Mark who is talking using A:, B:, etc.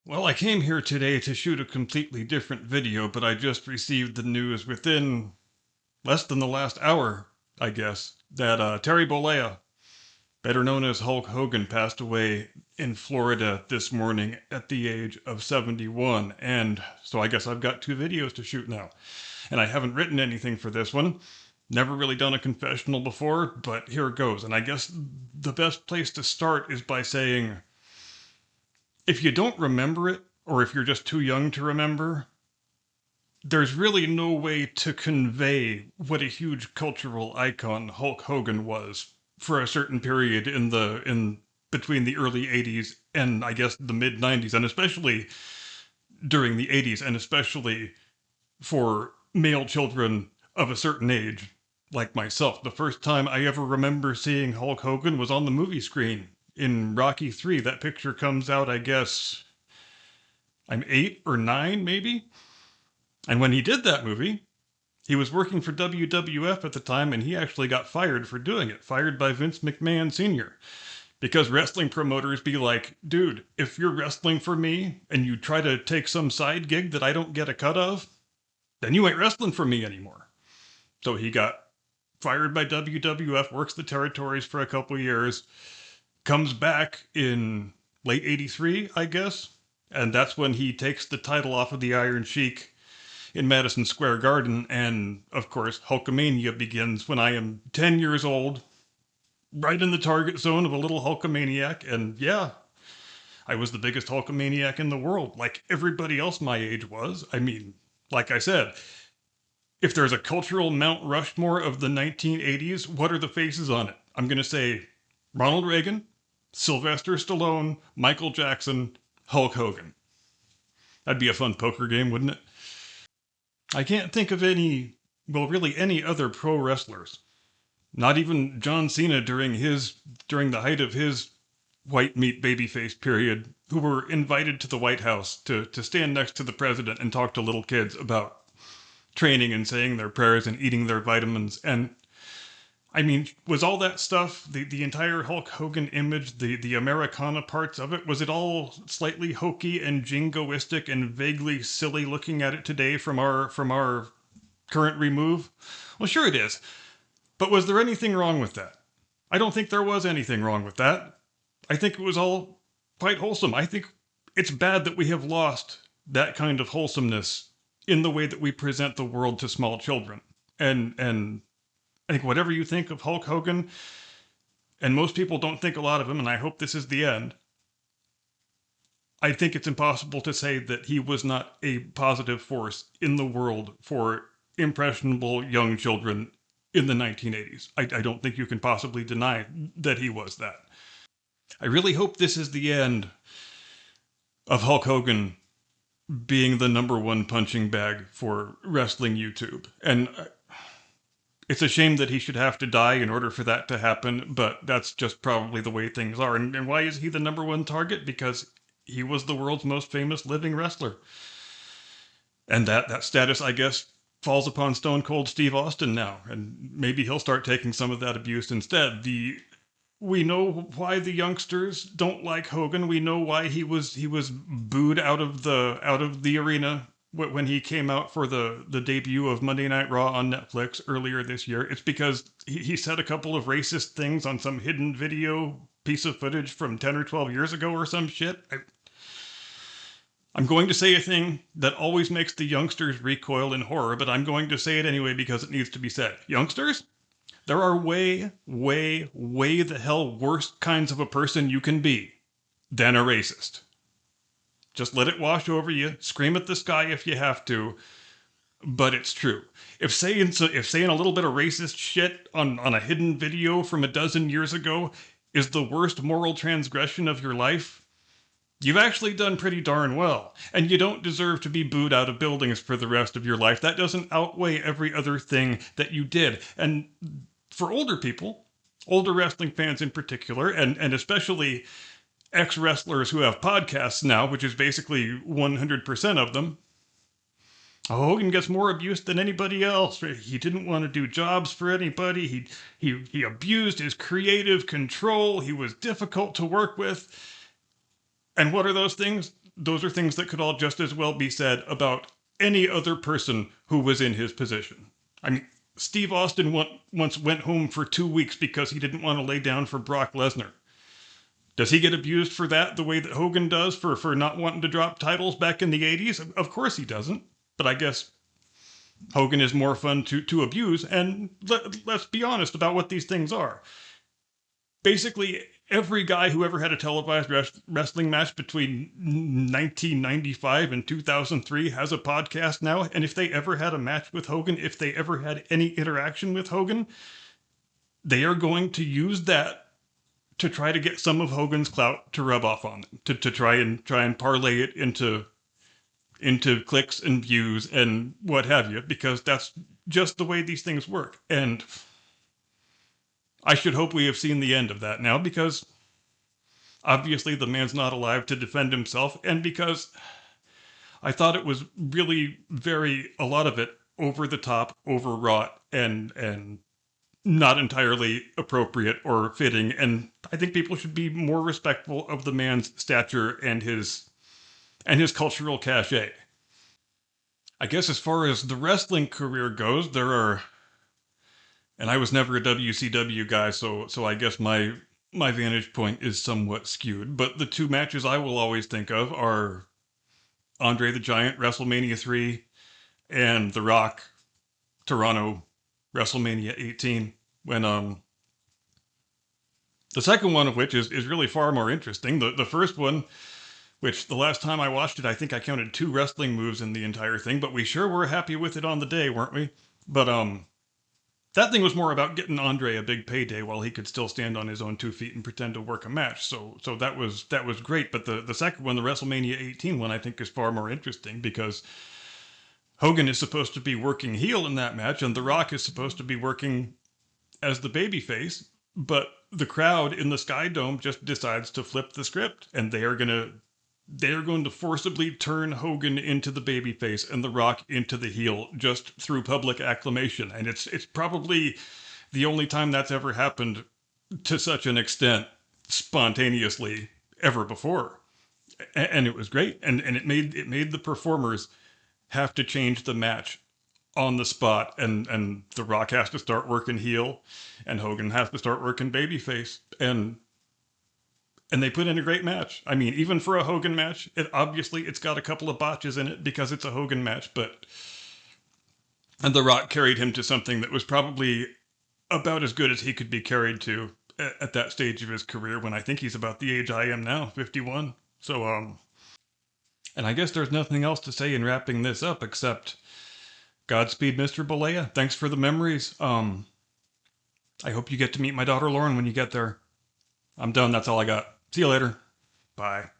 A: Well, I came here today to shoot a completely different video, but I just received the news within less than the last hour, I guess, that Terry Bollea, better known as Hulk Hogan, passed away in Florida this morning at the age of 71. And so I guess I've got two videos to shoot now. And I haven't written anything for this one. Never really done a confessional before, but here it goes. And I guess the best place to start is by saying, if you don't remember it, or if you're just too young to remember, there's really no way to convey what a huge cultural icon Hulk Hogan was for a certain period in between the early 80s and I guess the mid 90s, and especially during the 80s, and especially for male children of a certain age like myself. The first time I ever remember seeing Hulk Hogan was on the movie screen in Rocky 3. That picture comes out, I guess, I'm 8 or 9 maybe. And when he did that movie, he was working for WWF at the time, and he actually got fired for doing it, fired by Vince McMahon Sr. Because wrestling promoters be like, dude, if you're wrestling for me and you try to take some side gig that I don't get a cut of, then you ain't wrestling for me anymore. So he got fired by WWF, works the territories for a couple years, comes back in late 83, I guess, and that's when he takes the title off of the Iron Sheik in Madison Square Garden, and of course, Hulkamania begins when I am 10 years old, right in the target zone of a little Hulkamaniac, and yeah, I was the biggest Hulkamaniac in the world, like everybody else my age was. I mean, like I said, if there's a cultural Mount Rushmore of the 1980s, what are the faces on it? I'm going to say Ronald Reagan, Sylvester Stallone, Michael Jackson, Hulk Hogan. That'd be a fun poker game, wouldn't it? I can't think of really any other pro wrestlers. Not even John Cena during the height of his white meat babyface period, who were invited to the White House to stand next to the president and talk to little kids about training and saying their prayers and eating their vitamins. And I mean, was all that stuff, the entire Hulk Hogan image, the Americana parts of it, was it all slightly hokey and jingoistic and vaguely silly looking at it today from our current remove? Well, sure it is. But was there anything wrong with that? I don't think there was anything wrong with that. I think it was all quite wholesome. I think it's bad that we have lost that kind of wholesomeness in the way that we present the world to small children. And I think whatever you think of Hulk Hogan, and most people don't think a lot of him, and I hope this is the end, I think it's impossible to say that he was not a positive force in the world for impressionable young children in the 1980s. I don't think you can possibly deny that he was that. I really hope this is the end of Hulk Hogan being the number one punching bag for wrestling YouTube. And it's a shame that he should have to die in order for that to happen, but that's just probably the way things are. And why is he the number one target? Because he was the world's most famous living wrestler. And that status, I guess, falls upon Stone Cold Steve Austin now. And maybe he'll start taking some of that abuse instead. We know why the youngsters don't like Hogan. We know why he was booed out of the arena when he came out for the debut of Monday Night Raw on Netflix earlier this year. It's because he said a couple of racist things on some hidden video piece of footage from 10 or 12 years ago or some shit. I'm going to say a thing that always makes the youngsters recoil in horror, but I'm going to say it anyway because it needs to be said. Youngsters, there are way, way, way the hell worse kinds of a person you can be than a racist. Just let it wash over you. Scream at the sky if you have to. But it's true. If saying a little bit of racist shit on a hidden video from a dozen years ago is the worst moral transgression of your life, you've actually done pretty darn well. And you don't deserve to be booed out of buildings for the rest of your life. That doesn't outweigh every other thing that you did. And for older people, older wrestling fans in particular, and especially ex-wrestlers who have podcasts now, which is basically 100% of them, Hogan gets more abuse than anybody else. He didn't want to do jobs for anybody. He abused his creative control. He was difficult to work with. And what are those things? those are things that could all just as well be said about any other person who was in his position. I mean, Steve Austin once went home for 2 weeks because he didn't want to lay down for Brock Lesnar. Does he get abused for that the way that Hogan does for not wanting to drop titles back in the 80s? Of course he doesn't. But I guess Hogan is more fun to abuse. And let's be honest about what these things are. Basically, every guy who ever had a televised wrestling match between 1995 and 2003 has a podcast now. And if they ever had a match with Hogan, if they ever had any interaction with Hogan, they are going to use that to try to get some of Hogan's clout to rub off on them, to try and parlay it into clicks and views and what have you, because that's just the way these things work. And I should hope we have seen the end of that now, because obviously the man's not alive to defend himself, and because I thought it was really a lot of it over the top, overwrought, and not entirely appropriate or fitting. And I think people should be more respectful of the man's stature and his cultural cachet. I guess as far as the wrestling career goes, there are, and I was never a WCW guy, so I guess my vantage point is somewhat skewed. But the two matches I will always think of are Andre the Giant WrestleMania 3 and The Rock Toronto WrestleMania 18, when the second one of which is really far more interesting. The first one, which the last time I watched it, I think I counted 2 wrestling moves in the entire thing, but we sure were happy with it on the day, weren't we? But that thing was more about getting Andre a big payday while he could still stand on his own 2 feet and pretend to work a match. So that was great. But the second one, the WrestleMania 18 one, I think is far more interesting, because Hogan is supposed to be working heel in that match, and The Rock is supposed to be working as the babyface, but the crowd in the Sky Dome just decides to flip the script, and they are going to forcibly turn Hogan into the babyface and The Rock into the heel just through public acclamation. And it's probably the only time that's ever happened to such an extent spontaneously ever before. And it was great, and it made the performers have to change the match on the spot, and The Rock has to start working heel, and Hogan has to start working babyface, and they put in a great match. I mean, even for a Hogan match, it's got a couple of botches in it because it's a Hogan match, and The Rock carried him to something that was probably about as good as he could be carried to at that stage of his career, when I think he's about the age I am now, 51. So, and I guess there's nothing else to say in wrapping this up except Godspeed, Mr. Bollea. Thanks for the memories. I hope you get to meet my daughter Lauren when you get there. I'm done. That's all I got. See you later. Bye.